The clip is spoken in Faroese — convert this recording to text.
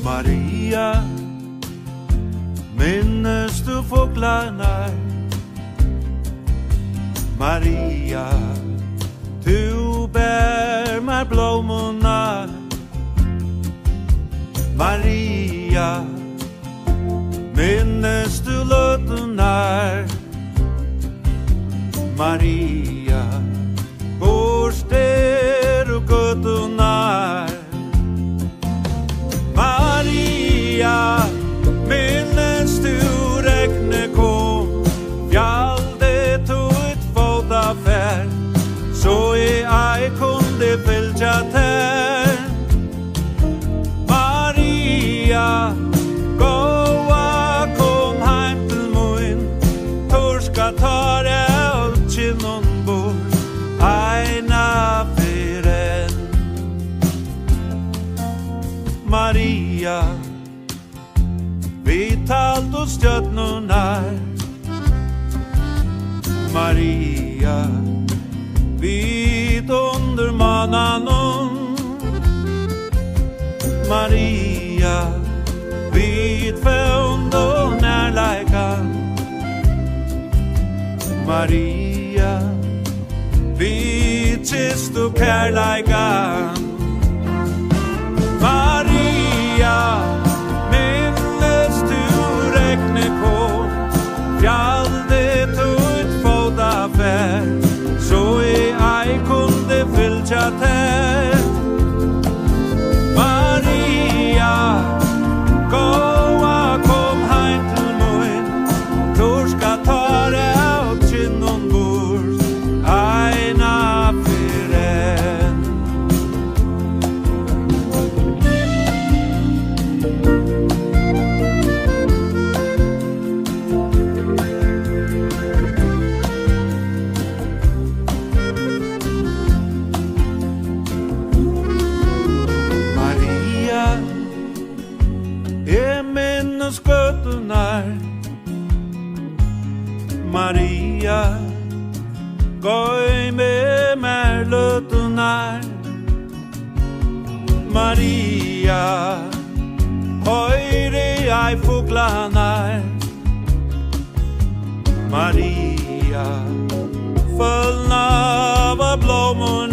Maria, minnes du fåglarna? Maria, du bär mig blommorna. Maria, minnes du lötunar? Maria, borster och götunar. Maria, minnes du räkne kom, fjallde tog ett fotaffär, så jag kunde följa där. Maria, gåa kom hem till mun, torska tar jag ut till någon bord, aina fyren. Maria, vi talt och stjärnorna. Maria, vid under mannen. Maria, vid fund och närläkan. Maria, vid kist och kärläkan. Maria, minnes du räkne på, fjallde tog ett fotaffär, så jag kunde följa där. Maria, gåa kom hem till mun, torska tar jag till någon bord, aina fyren. Skötunar. Maria, gåi med mer lötunar. Maria, höjre jag fåglarna. Maria, följna av blommorna.